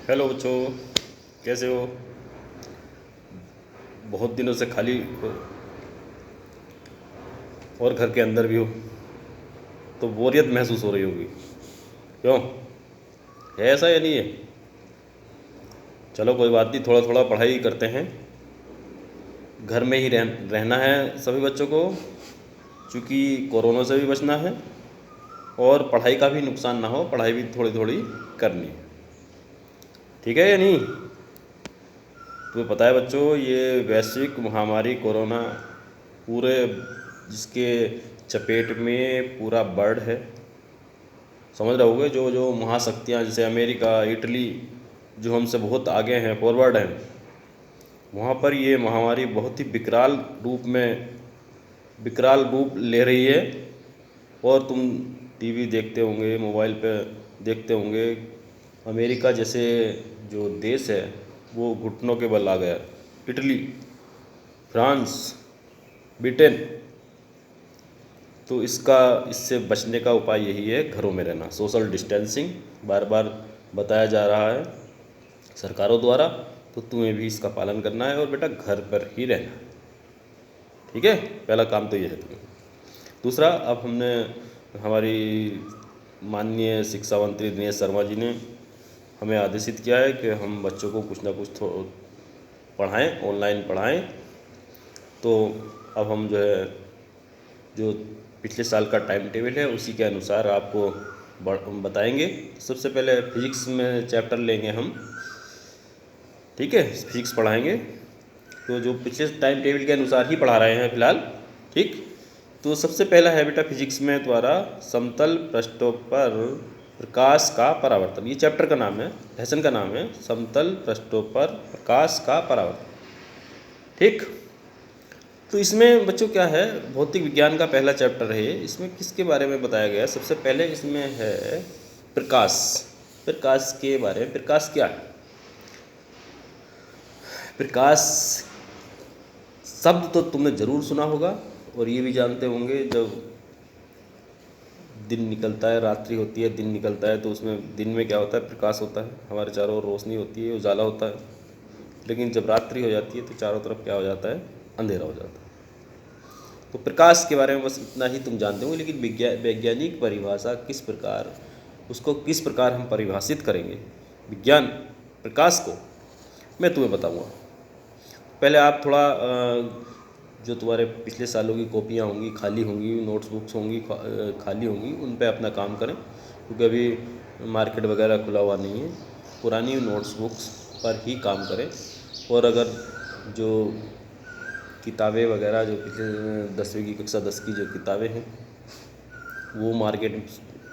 Hello बच्चों, कैसे हो? बहुत दिनों से खाली हो और घर के अंदर भी हो तो बोरियत महसूस हो रही होगी। क्यों, है ऐसा या नहीं है? चलो कोई बात नहीं, थोड़ा थोड़ा पढ़ाई करते हैं। घर में ही रहना है सभी बच्चों को, क्योंकि कोरोना से भी बचना है और पढ़ाई का भी नुकसान ना हो, पढ़ाई भी थोड़ी थोड़ी करनी है। ठीक है या नहीं? तुम्हें पता है बच्चों, ये वैश्विक महामारी कोरोना पूरे जिसके चपेट में पूरा वर्ल्ड है। समझ रहे होगे, जो जो महाशक्तियाँ जैसे अमेरिका, इटली, जो हमसे बहुत आगे हैं, फॉरवर्ड हैं, वहाँ पर ये महामारी बहुत ही विकराल रूप ले रही है। और तुम टीवी देखते होंगे, मोबाइल पे देखते होंगे, अमेरिका जैसे जो देश है वो घुटनों के बल आ गया। Italy, France, Britain. तो इससे बचने का उपाय यही है, घरों में रहना, सोशल डिस्टेंसिंग बार बार बताया जा रहा है सरकारों द्वारा। तो तुम्हें भी इसका पालन करना है और बेटा घर पर ही रहना है। ठीक है, पहला काम तो ये है तुम्हें। दूसरा, अब हमने हमारी माननीय शिक्षा मंत्री दिनेश शर्मा जी ने हमें आदेशित किया है कि हम बच्चों को कुछ ना कुछ पढ़ाएं, ऑनलाइन पढ़ाएं। तो अब हम जो पिछले साल का टाइम टेबल है उसी के अनुसार आपको बताएंगे। सबसे पहले फिजिक्स में चैप्टर लेंगे हम। ठीक है, फिजिक्स पढ़ाएंगे, तो जो पिछले टाइम टेबल के अनुसार ही पढ़ा रहे हैं फिलहाल। ठीक, तो सबसे पहला है बेटा फिजिक्स में द्वारा समतल पृष्ठों पर प्रकाश का परावर्तन। ये चैप्टर का नाम है, लेसन का नाम है समतल पृष्ठों पर प्रकाश का परावर्तन। ठीक, तो इसमें बच्चों क्या है, भौतिक विज्ञान का पहला चैप्टर है। इसमें किसके बारे में बताया गया है? सबसे पहले इसमें है प्रकाश। प्रकाश के बारे में, प्रकाश क्या है? प्रकाश शब्द तो तुमने ज़रूर सुना होगा और ये भी जानते होंगे, जब दिन निकलता है, रात्रि होती है, दिन निकलता है, तो उसमें दिन में क्या होता है? प्रकाश होता है, हमारे चारों ओर रोशनी होती है, उजाला होता है। लेकिन जब रात्रि हो जाती है तो चारों तरफ क्या हो जाता है? अंधेरा हो जाता है। तो प्रकाश के बारे में बस इतना ही तुम जानते होंगे, लेकिन वैज्ञानिक परिभाषा किस प्रकार, उसको किस प्रकार हम परिभाषित करेंगे विज्ञान प्रकाश को, मैं तुम्हें बताऊंगा। पहले आप थोड़ा जो तुम्हारे पिछले सालों की कॉपियाँ होंगी खाली होंगी, नोट्स बुक्स होंगी खाली होंगी, उन पे अपना काम करें, क्योंकि अभी मार्केट वगैरह खुला हुआ नहीं है। पुरानी नोट्स बुक्स पर ही काम करें। और अगर जो किताबें वगैरह जो पिछले 10वीं की कक्षा 10 की जो किताबें हैं वो मार्केट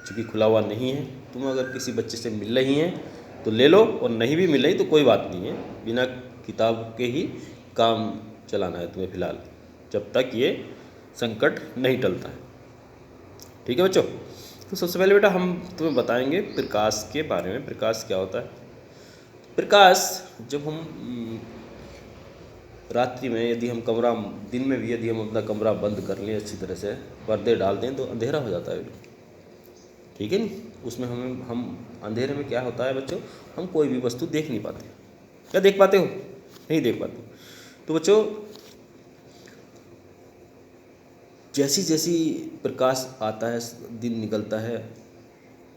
चूँकि खुला हुआ नहीं है, तुम अगर किसी बच्चे से मिल रही हैं तो ले लो, और नहीं भी मिल रही तो कोई बात नहीं है, बिना किताब के ही काम चलाना है तुम्हें फ़िलहाल, जब तक ये संकट नहीं टलता है। ठीक है बच्चों, तो सबसे पहले बेटा हम तुम्हें बताएंगे प्रकाश के बारे में। प्रकाश क्या होता है? प्रकाश, जब हम रात्रि में यदि हम कमरा, दिन में भी यदि हम अपना कमरा बंद कर लें, अच्छी तरह से पर्दे डाल दें, तो अंधेरा हो जाता है। ठीक है नी, उसमें हम अंधेरे में क्या होता है बच्चों, हम कोई भी वस्तु देख नहीं पाते। क्या देख पाते हो? नहीं देख पाते। तो बच्चों, जैसी जैसी प्रकाश आता है, दिन निकलता है,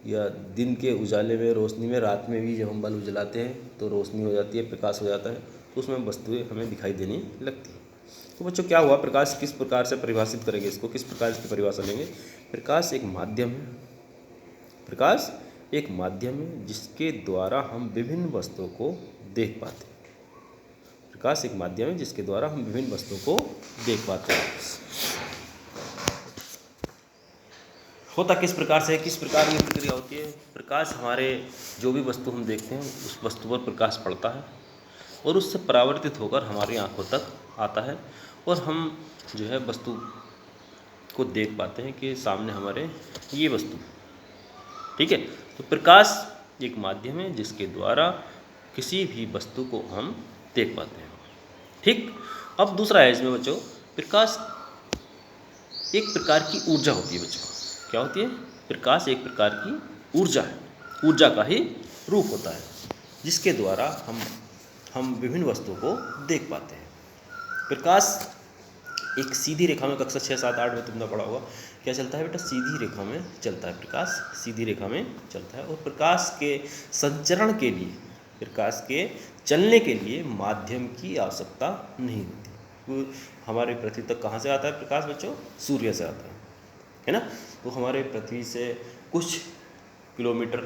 या दिन के उजाले में, रोशनी में, रात में भी जब हम बल्ब जलाते हैं तो रोशनी हो जाती है, प्रकाश हो जाता है, तो उसमें वस्तुएं हमें दिखाई देने लगती हैं। तो बच्चों क्या हुआ, प्रकाश किस प्रकार से परिभाषित करेंगे इसको, किस प्रकार की परिभाषा लेंगे? प्रकाश एक माध्यम है। प्रकाश एक माध्यम है जिसके द्वारा हम विभिन्न वस्तुओं को देख पाते हैं। प्रकाश एक माध्यम है जिसके द्वारा हम विभिन्न वस्तुओं को देख पाते हैं। होता किस प्रकार से, किस प्रकार की प्रक्रिया होती है? प्रकाश, हमारे जो भी वस्तु हम देखते हैं उस वस्तु पर प्रकाश पड़ता है और उससे परावर्तित होकर हमारी आंखों तक आता है, और हम जो है वस्तु को देख पाते हैं कि सामने हमारे ये वस्तु। ठीक है, तो प्रकाश एक माध्यम है जिसके द्वारा किसी भी वस्तु को हम देख पाते हैं। ठीक, अब दूसरा है इसमें बच्चों, प्रकाश एक प्रकार की ऊर्जा होती है बच्चों। क्या होती है? प्रकाश एक प्रकार की ऊर्जा है, ऊर्जा का ही रूप होता है। जिसके द्वारा हम विभिन्न वस्तुओं को देख पाते हैं। प्रकाश एक सीधी रेखा में, कक्षा 6, 7, 8 में तुमने पढ़ा होगा, क्या चलता है बेटा, सीधी रेखा में चलता है। प्रकाश सीधी रेखा में चलता है और प्रकाश के संचरण के लिए, प्रकाश के चलने के लिए माध्यम की आवश्यकता नहीं होती। वो हमारे पृथ्वी तक कहाँ से आता है प्रकाश बच्चों, सूर्य से आता है ना। तो हमारे पृथ्वी से कुछ किलोमीटर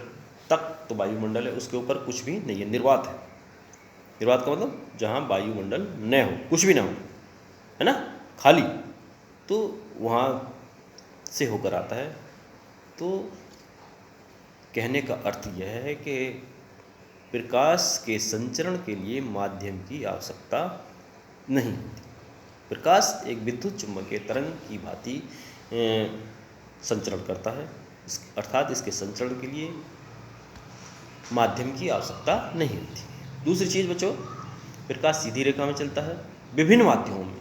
तक तो वायुमंडल है, उसके ऊपर कुछ भी नहीं है, निर्वात है। निर्वात का मतलब जहाँ वायुमंडल न हो, कुछ भी ना हो, है ना, खाली, तो वहाँ से होकर आता है। तो कहने का अर्थ यह है कि प्रकाश के संचरण के लिए माध्यम की आवश्यकता नहीं होती। प्रकाश एक विद्युत चुम्बकीय तरंग की भांति संचरण करता है, अर्थात इसके संचरण के लिए माध्यम की आवश्यकता नहीं होती। दूसरी चीज़ बच्चों, प्रकाश सीधी रेखा में चलता है। विभिन्न माध्यमों में,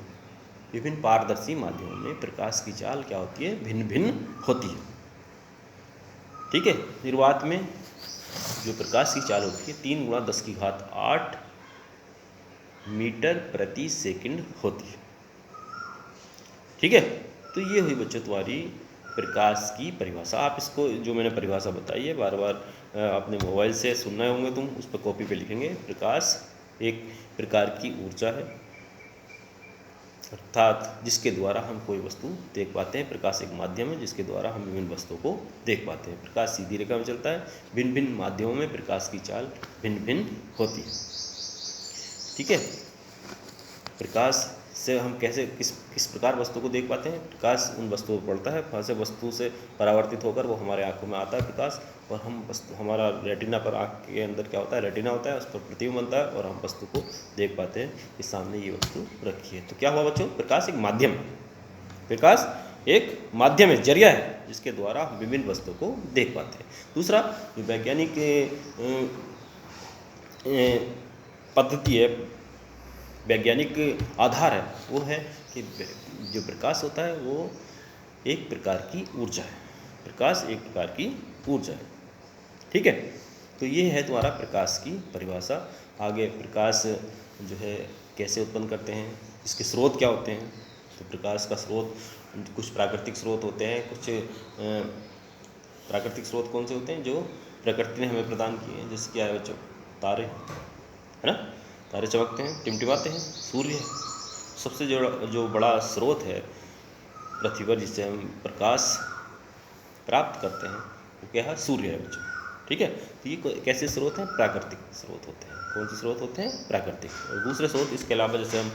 विभिन्न पारदर्शी माध्यमों में प्रकाश की चाल क्या होती है, भिन्न भिन्न होती है। ठीक है, निर्वात में जो प्रकाश की चाल होती है 3 × 10⁸ मीटर प्रति सेकंड होती है। ठीक है, तो ये हुई बच्चों तुम्हारी प्रकाश की परिभाषा। आप इसको जो मैंने परिभाषा बताई है बार बार अपने मोबाइल से सुनना होंगे, तुम उस पर कॉपी पे लिखेंगे। प्रकाश एक प्रकार की ऊर्जा है, अर्थात जिसके द्वारा हम कोई वस्तु देख पाते हैं। प्रकाश एक माध्यम है जिसके द्वारा हम विभिन्न वस्तुओं को देख पाते हैं। प्रकाश सीधी रेखा में चलता है। भिन्न भिन्न माध्यमों में प्रकाश की चाल भिन्न भिन्न होती है। ठीक है, प्रकाश से हम कैसे किस प्रकार वस्तु को देख पाते हैं। प्रकाश उन वस्तुओं पर पड़ता है, वहाँ से वस्तु से परावर्तित होकर वो हमारे आँखों में आता है प्रकाश, और हम वस्तु, हमारा रेटिना पर, आँख के अंदर क्या होता है, रेटिना होता है, उस पर प्रतिबिंब बनता है और हम वस्तु को देख पाते हैं कि सामने ये वस्तु रखी है। तो क्या हुआ बच्चों, प्रकाश एक माध्यम है। प्रकाश एक माध्यम है, जरिया है, जिसके द्वारा हम विभिन्न वस्तुओं को देख पाते हैं। दूसरा, जो वैज्ञानिक पद्धति है, वैज्ञानिक आधार है, वो है कि जो प्रकाश होता है वो एक प्रकार की ऊर्जा है। प्रकाश एक प्रकार की ऊर्जा है। ठीक है, तो ये है तुम्हारा प्रकाश की परिभाषा। आगे प्रकाश जो है कैसे उत्पन्न करते हैं, इसके स्रोत क्या होते हैं। तो प्रकाश का स्रोत, कुछ प्राकृतिक स्रोत होते हैं, कुछ प्राकृतिक स्रोत कौन से होते हैं, जो प्रकृति ने हमें प्रदान किए हैं। जैसे क्या है बच्चों, तारे, है ना, तारे चमकते हैं, टिमटिमाते हैं। सूर्य है सबसे जो बड़ा स्रोत है पृथ्वी पर, जिससे हम प्रकाश प्राप्त करते हैं, वो क्या है, सूर्य है बच्चों। ठीक है, तो ये कैसे स्रोत हैं, प्राकृतिक स्रोत होते हैं। कौन से स्रोत होते हैं, प्राकृतिक। और दूसरे स्रोत इसके अलावा जैसे हम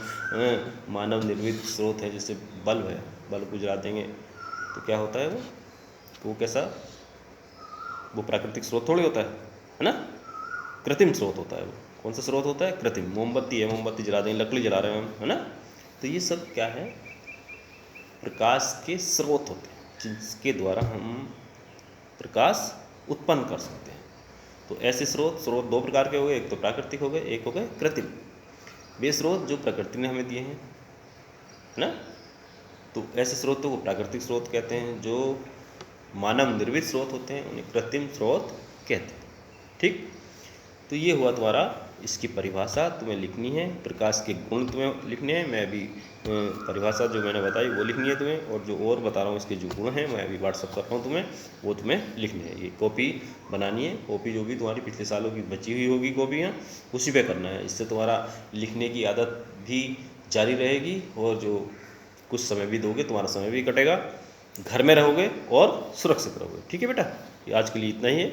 मानव निर्मित स्रोत है, जैसे बल्ब है, बल्ब को जला देंगे तो क्या होता है वो, तो वो कैसा, वो प्राकृतिक स्रोत थोड़ी होता है ना, कृत्रिम स्रोत होता है वो। कौन सा स्रोत होता है, कृत्रिम। मोमबत्ती है, मोमबत्ती जला देंगे, लकड़ी जला रहे हैं हम, है ना। तो ये सब क्या है, प्रकाश के स्रोत होते हैं, जिसके द्वारा हम प्रकाश उत्पन्न कर सकते हैं। तो ऐसे स्रोत 2 प्रकार के हो गए, एक तो प्राकृतिक हो गए, एक हो गए कृत्रिम। वे स्रोत जो प्रकृति ने हमें दिए हैं, है ना, तो ऐसे स्रोतों को प्राकृतिक स्रोत कहते हैं। जो मानव निर्मित स्रोत होते हैं उन्हें कृत्रिम स्रोत कहते हैं। ठीक, तो ये हुआ तुम्हारा, इसकी परिभाषा तुम्हें लिखनी है। प्रकाश के गुण तुम्हें लिखने हैं। मैं अभी परिभाषा जो मैंने बताई वो लिखनी है तुम्हें, और जो और बता रहा हूँ इसके जो गुण हैं मैं अभी व्हाट्सअप कर रहा हूँ तुम्हें, वो तुम्हें लिखने हैं। ये कॉपी बनानी है, कॉपी जो भी तुम्हारी पिछले सालों की बची हुई होगी कॉपियाँ, उसी पे करना है। इससे तुम्हारा लिखने की आदत भी जारी रहेगी, और जो कुछ समय भी दोगे तुम्हारा समय भी कटेगा, घर में रहोगे और सुरक्षित रहोगे। ठीक है बेटा, आज के लिए इतना ही है।